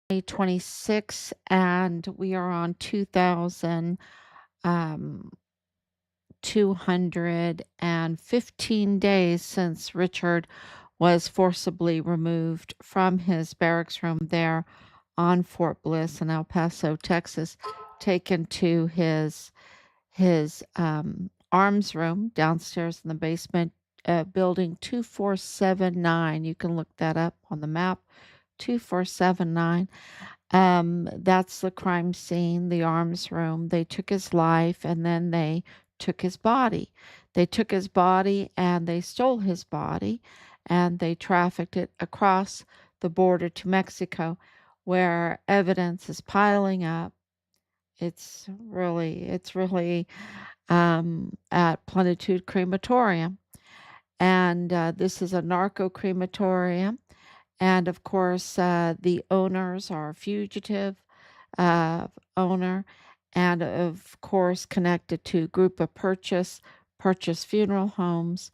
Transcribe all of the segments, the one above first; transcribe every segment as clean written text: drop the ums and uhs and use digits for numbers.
26, and we are on 2,215 days since Richard was forcibly removed from his barracks room there on Fort Bliss in El Paso, Texas, taken to his arms room downstairs in the basement, building 2479. You can look that up on the map. 2479. That's the crime scene, the arms room. They took his life and then they took his body. They took his body and they stole his body and they trafficked it across the border to Mexico where evidence is piling up. It's really at Plenitude Crematorium. And this is a narco crematorium. And of course, the owners are a fugitive uh, owner, and of course, connected to group of purchase funeral homes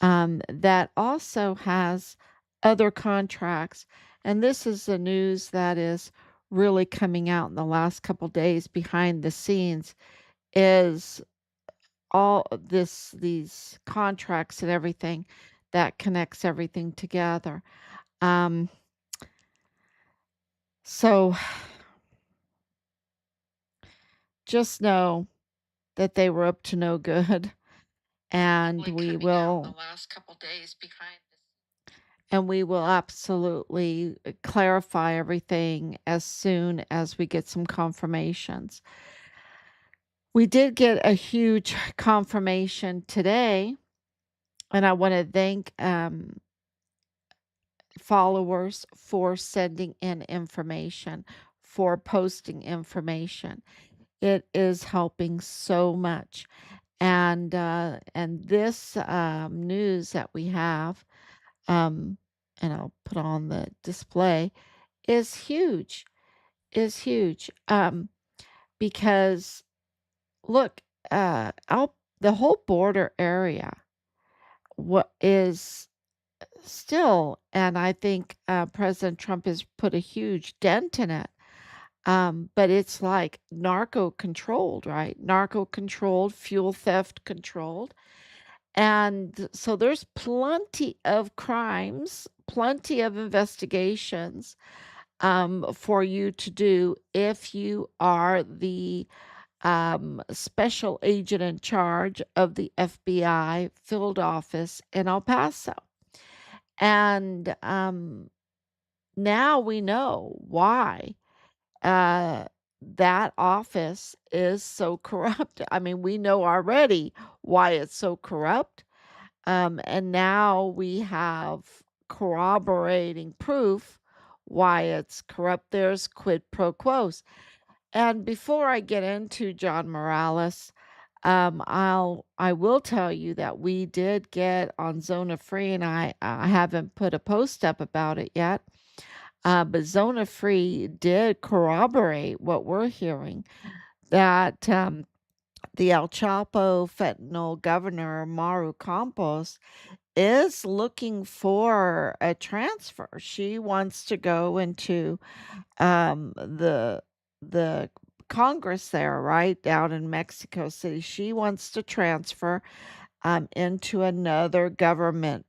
that also has other contracts. And this is the news that is really coming out in the last couple days behind the scenes is all these contracts and everything that connects everything together. Um, so just know that they were up to no good, and Really we coming out in the will last couple days behind absolutely clarify everything as soon as we get some confirmations. We did get a huge confirmation today, and I want to thank followers for sending in information, for posting information. It is helping so much. And this news that we have, um, and I'll put on the display, is huge. Is huge. Because look, the whole border area, what is still, and I think President Trump has put a huge dent in it. But it's like narco controlled, right? Narco controlled, fuel theft controlled. And so there's plenty of crimes, plenty of investigations for you to do if you are the special agent in charge of the FBI field office in El Paso. And now we know why uh, that office is so corrupt. I mean, we know already why it's so corrupt. And now we have corroborating proof why it's corrupt. There's quid pro quos. And before I get into John Morales, I will tell you that we did get on Zona Free, and I haven't put a post up about it yet. But Zona Free did corroborate what we're hearing that the El Chapo fentanyl governor Maru Campos is looking for a transfer. She wants to go into the Congress there, right down in Mexico City. She wants to transfer into another government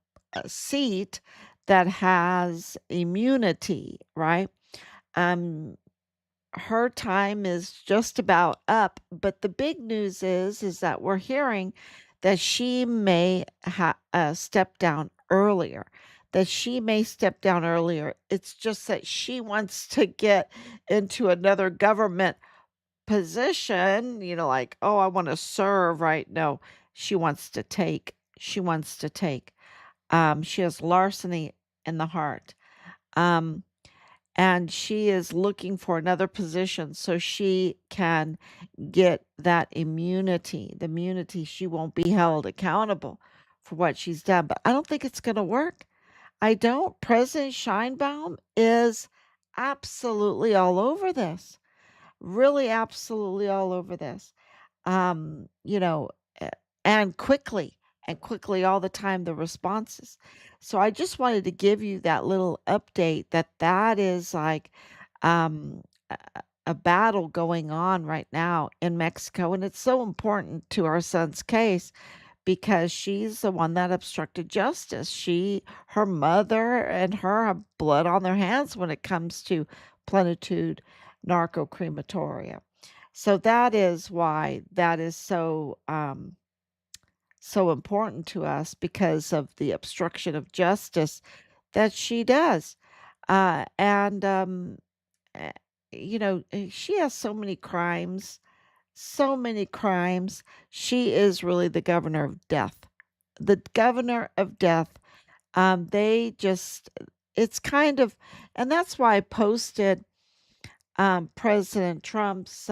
seat that has immunity, right? Um, her time is just about up, but the big news is that we're hearing that she may step down earlier. That she may step down earlier. It's just that she wants to get into another government position, like, "Oh, I wanna serve," right? No, she wants to take. She wants to take. She has larceny in the heart. Um, and she is looking for another position so she can get that immunity. The immunity, she won't be held accountable for what she's done, but I don't think it's gonna work. I don't. President Scheinbaum is absolutely all over this. Really absolutely all over this. Um, you know, uh, and quickly all the time the responses. So I just wanted to give you that little update that is like um, a battle going on right now in Mexico, and it's so important to our son's case because she's the one that obstructed justice. Her mother and her have blood on their hands when it comes to Plenitude Narco Crematoria. So that is why that is so important to us because of the obstruction of justice that she does. And eh, she has so many crimes, so many crimes. She is really the governor of death. The governor of death. They just, it's kind of, and that's why I posted President Trump's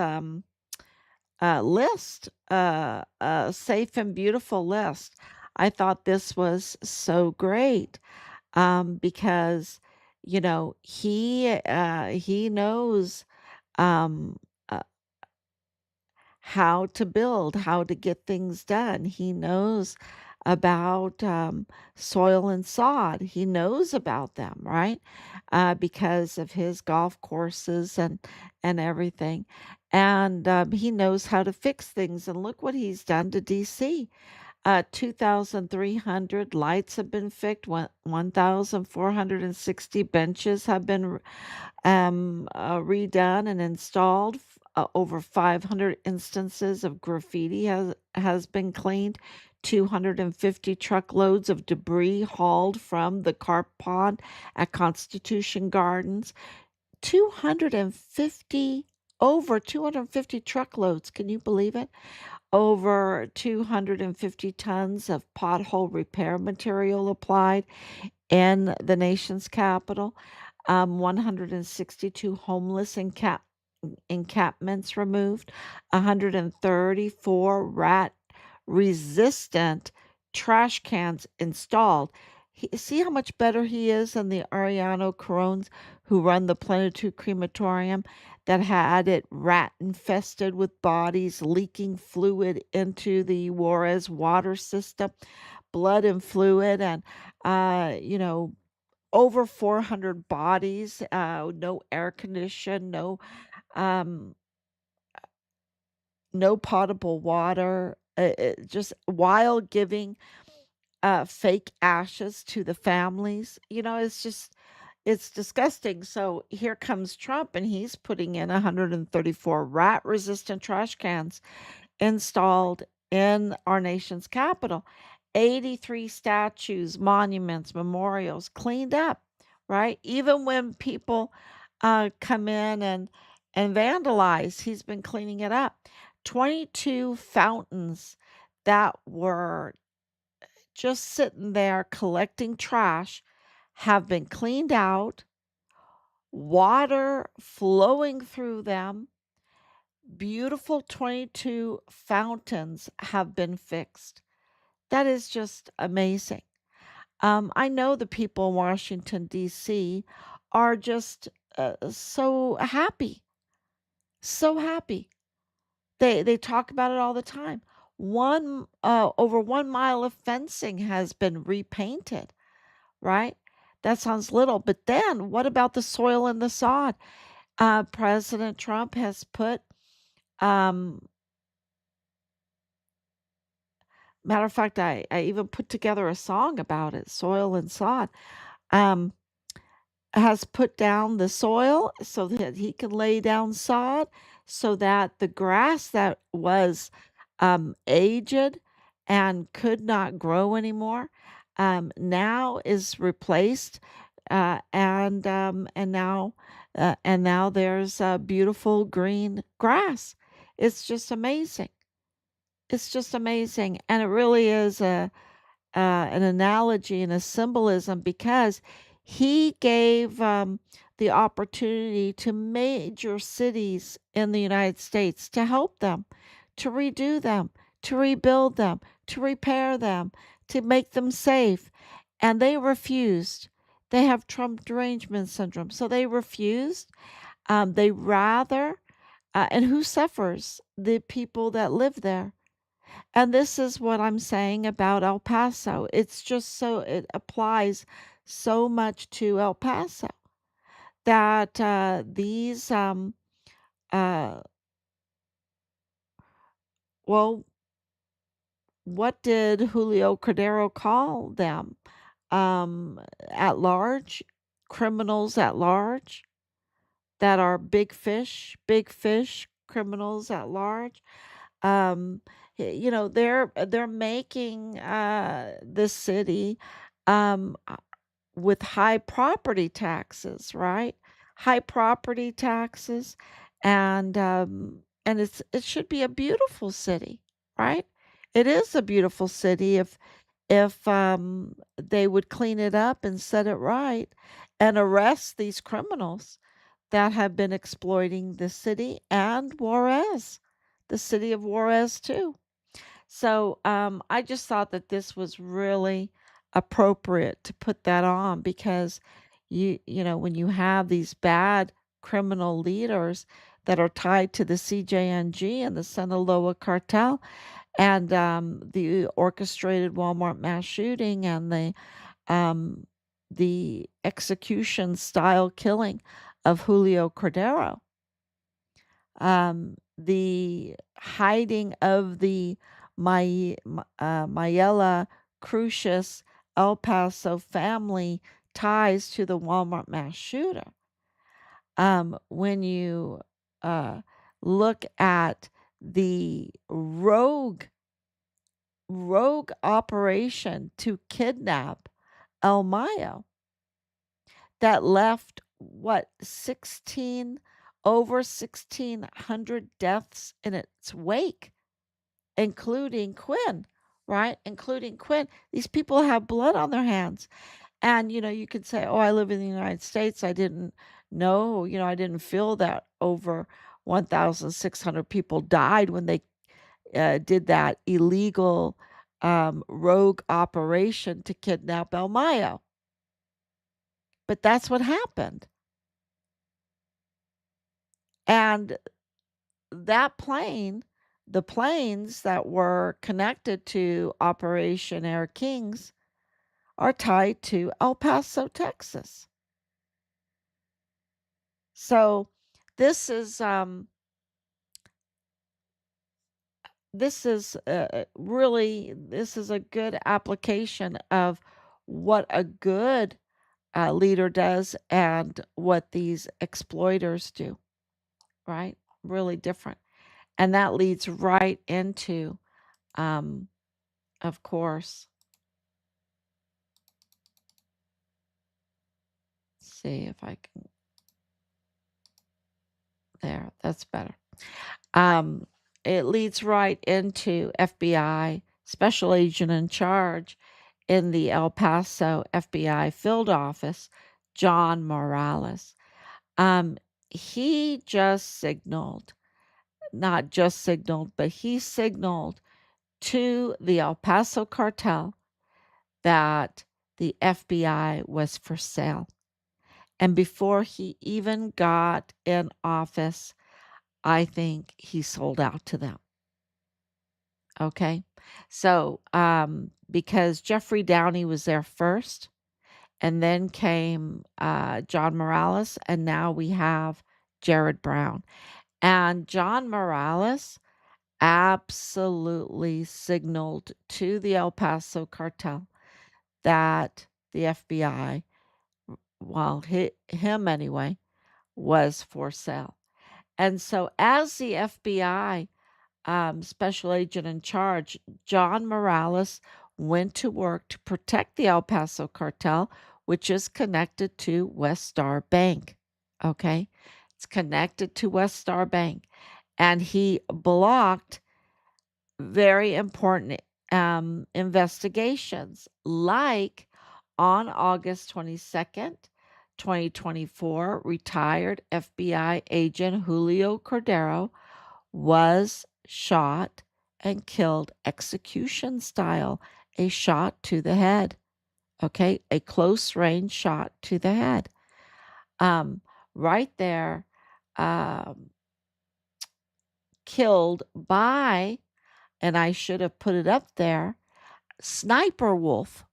list, a safe and beautiful list. I thought this was so great because, he knows um, uh, how to build, how to get things done. He knows about soil and sod. He knows about them, right? Because of his golf courses and everything. And he knows how to fix things. And look what he's done to DC. 2,300 lights have been fixed. 1,460 benches have been redone and installed. Over 500 instances of graffiti has been cleaned. 250 truckloads of debris hauled from the carp pond at Constitution Gardens. 250 over 250 truckloads. Can you believe it? Over 250 tons of pothole repair material applied in the nation's capital. 162 homeless encampments removed, 134 rat resistant trash cans installed. See how much better he is than the Ariano Corones who run the Plenitude Crematorium that had it rat infested with bodies leaking fluid into the Juarez water system, blood and fluid, and over 400 bodies, no air condition, um, no potable water, just while giving fake ashes to the families. It's disgusting. So here comes Trump, and he's putting in 134 rat resistant trash cans installed in our nation's capital. 83 statues, monuments, memorials cleaned up, right? Even when people come in and vandalize, he's been cleaning it up. 22 fountains that were just sitting there collecting trash have been cleaned out, water flowing through them. Beautiful 22 fountains have been fixed. That is just amazing. I know the people in Washington, D.C. are just so happy, so happy. They talk about it all the time. Over 1 mile of fencing has been repainted, right? That sounds little, but then what about the soil and the sod? President Trump has put, um, matter of fact, I even put together a song about it, soil and sod. Um, has put down the soil so that he can lay down sod so that the grass that was aged and could not grow anymore now is replaced and now there's beautiful green grass. It's just amazing. It's just amazing, and it really is an analogy and a symbolism because he gave the opportunity to major cities in the United States to help them, to redo them, to rebuild them, to repair them, to make them safe. And they refused. They have Trump derangement syndrome. So they refused. They rather, and who suffers? The people that live there. And this is what I'm saying about El Paso. It applies so much to El Paso. that these, uh, well, what did Julio Cordero call them? At large, criminals at large that are big fish criminals at large. Um, they're making the city um with high property taxes, right? High property taxes and it should be a beautiful city, right? It is a beautiful city if they would clean it up and set it right and arrest these criminals that have been exploiting the city and Juarez, the city of Juarez too. So, I just thought that this was really appropriate to put that on because when you have these bad criminal leaders that are tied to the CJNG and the Sinaloa cartel and the orchestrated Walmart mass shooting and the execution style killing of Julio Cordero, the hiding of the Mayela Crucius El Paso family ties to the Walmart mass shooter. When you uh, look at the rogue operation to kidnap El Mayo that left what 16 over 1600 deaths in its wake, including Quinn, right? Including Quinn. These people have blood on their hands. And you could say, "Oh, I live in the United States. I didn't know, I didn't feel that over 1,600 people died when they did that illegal rogue operation to kidnap El Mayo." But that's what happened. And that plane, the planes that were connected to Operation Air Kings are tied to El Paso, Texas. So this is really this is a good application of what a good leader does and what these exploiters do, right? Really different. And that leads right into, um, of course, see if I can, there, that's better. Um, it leads right into FBI Special Agent in charge in the El Paso FBI field office, John Morales. Um, he just signaled, not just signaled, but he signaled to the El Paso cartel that the FBI was for sale. And before he even got in office, I think he sold out to them. Okay. So, because Jeffrey Downey was there first, and then came John Morales, and now we have Jared Brown. And John Morales absolutely signaled to the El Paso cartel that the FBI, well, him anyway, was for sale. And so, as the FBI special agent in charge, John Morales went to work to protect the El Paso cartel, which is connected to WestStar Bank. Okay. It's connected to WestStar Bank. And he blocked very important investigations, like on August 22nd, 2024, retired FBI agent Julio Cordero was shot and killed execution style, a shot to the head. Okay, a close range shot to the head. Um, right there, um, killed by, and I should have put it up there, Sniper Wolf.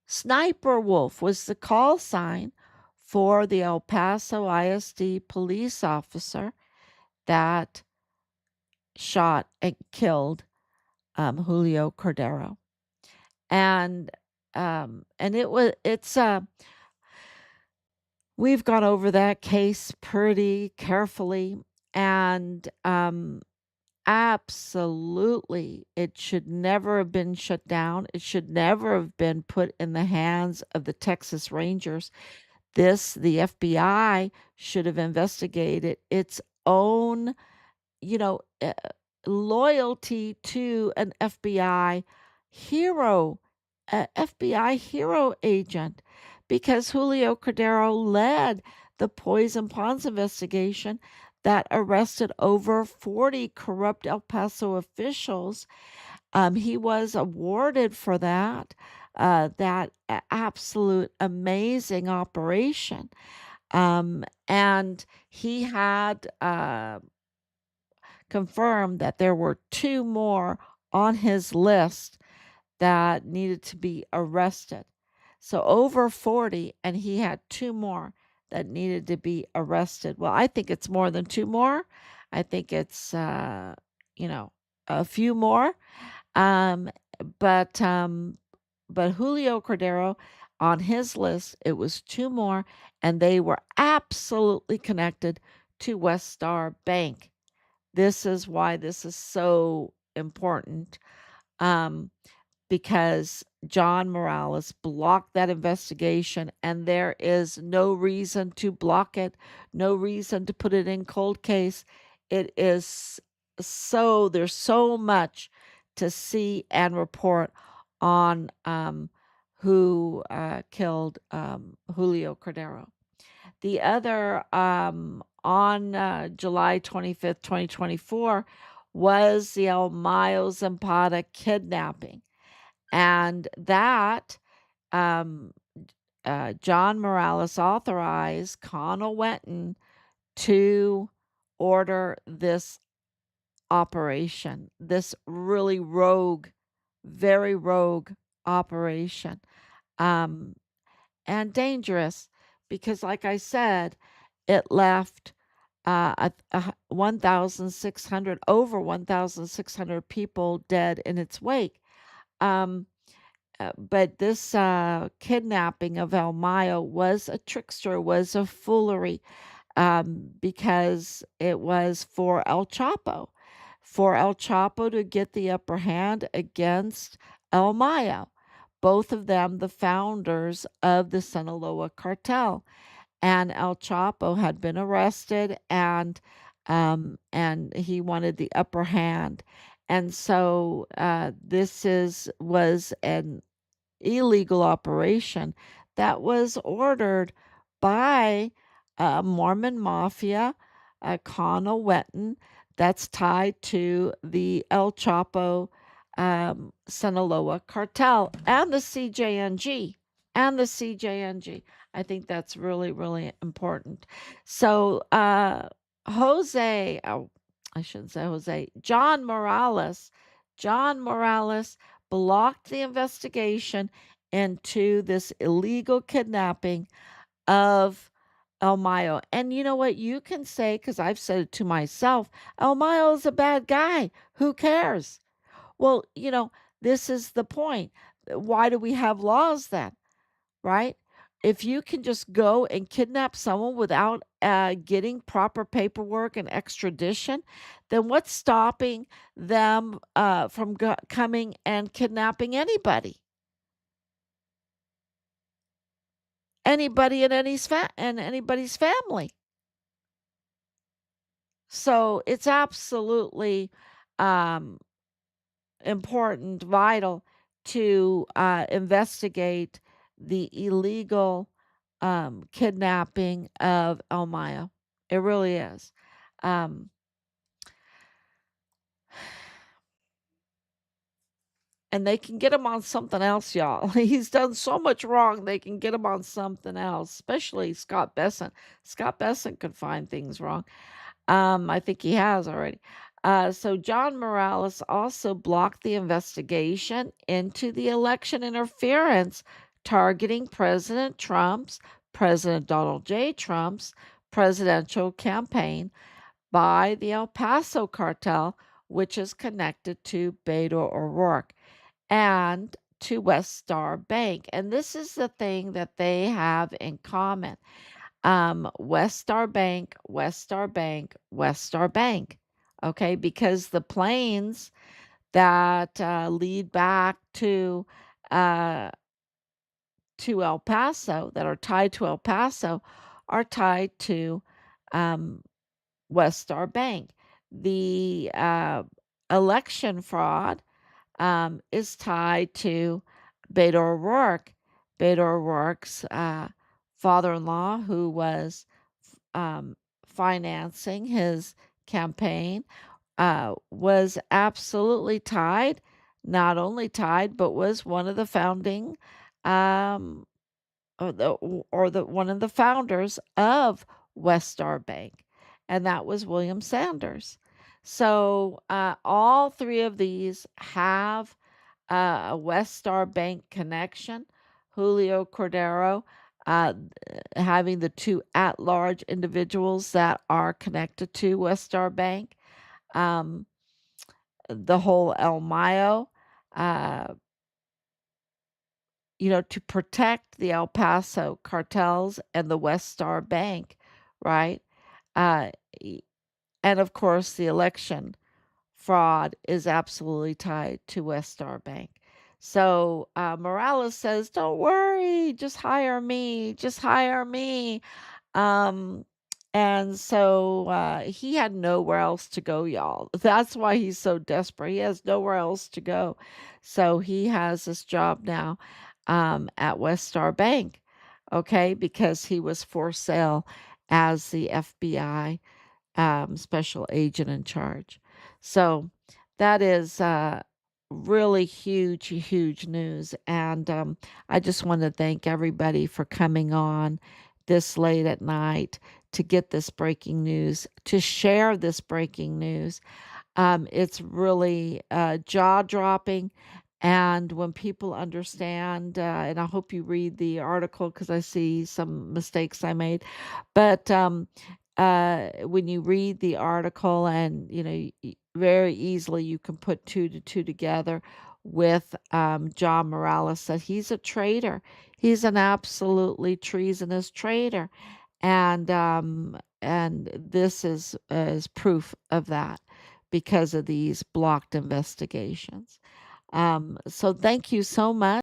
Sniper Wolf was the call sign for the El Paso ISD police officer that shot and killed Julio Cordero. And we've gone over that case pretty carefully, and absolutely, it should never have been shut down. It should never have been put in the hands of the Texas Rangers. The FBI should have investigated its own, you know, loyalty to an hero, FBI hero agent, because Julio Cordero led the Poison Ponds investigation that arrested over 40 corrupt El Paso officials. He was awarded for that absolute amazing operation. And he had confirmed that there were two more on his list that needed to be arrested. So over 40, and he had two more that needed to be arrested. Well, I think it's more than two more. I think it's, you know, a few more. Um, but um, but Julio Cordero, on his list, it was two more, and they were absolutely connected to WestStar Bank. This is why this is so important, um, because John Morales blocked that investigation, and there is no reason to block it, no reason to put it in cold case. It is there's so much to see and report on who killed Julio Cordero. The other, on July 25th, 2024, was the El Mayo Zapata kidnapping. And that, um, John Morales authorized Connell Wenton to order this operation, this really very rogue operation. Um, and dangerous because, like I said, it left 1,600, over 1,600 people dead in its wake. Um, but this kidnapping of El Mayo was a trickster, was a foolery, because it was for El Chapo to get the upper hand against El Mayo, both of them the founders of the Sinaloa cartel. And El Chapo had been arrested, and he wanted the upper hand. And so was an illegal operation that was ordered by Mormon Mafia, Connell Wetton, that's tied to the El Chapo Sinaloa cartel and the CJNG. And the CJNG. I think that's really, really important. So, Jose, oh, I shouldn't say Jose, John Morales blocked the investigation into this illegal kidnapping of El Mayo. And you know what? You can say, because I've said it to myself, El Mayo is a bad guy. Who cares? Well, this is the point. Why do we have laws then? Right? If you can just go and kidnap someone without getting proper paperwork and extradition, then what's stopping them from coming and kidnapping anybody? Anybody in anybody's family. So it's absolutely um, important, vital to investigate the illegal kidnapping of El Mayo. It really is. Um, and they can get him on something else, y'all. He's done so much wrong, they can get him on something else, especially Scott Besson. Scott Besson could find things wrong. I think he has already. So John Morales also blocked the investigation into the election interference targeting President Trump's President Donald J. Trump's presidential campaign by the El Paso Cartel, which is connected to Beto O'Rourke and to WestStar Bank. And this is the thing that they have in common. WestStar Bank, WestStar Bank, WestStar Bank. Okay, because the planes that lead back uh, to El Paso, that are tied to El Paso, are tied to um, WestStar Bank. The election fraud is tied to Beto O'Rourke. Beto O'Rourke's father-in-law, who was um, financing his campaign, was absolutely tied, not only tied, but was one of the founding um, or the one of the founders of WestStar Bank, and that was William Sanders. So all three of these have a WestStar Bank connection. Julio Cordero uh, having the two at-large individuals that are connected to WestStar Bank. Um, the whole El Mayo, uh, to protect the El Paso cartels and the WestStar Bank, right? Uh, e- and of course, the election fraud is absolutely tied to WestStar Bank. So Morales says, "Don't worry, just hire me, just hire me." Um, and so he had nowhere else to go, y'all. That's why he's so desperate. He has nowhere else to go. So he has this job now at WestStar Bank, okay, because he was for sale as the FBI special agent in charge. So that is really huge, huge news. And I just want to thank everybody for coming on this late at night to get this breaking news, to share this breaking news. It's really jaw dropping. And when people understand, and I hope you read the article because I see some mistakes I made, but when you read the article and very easily you can put two to two together with John Morales, that he's a traitor. He's an absolutely treasonous traitor, and this is proof of that because of these blocked investigations. So thank you so much.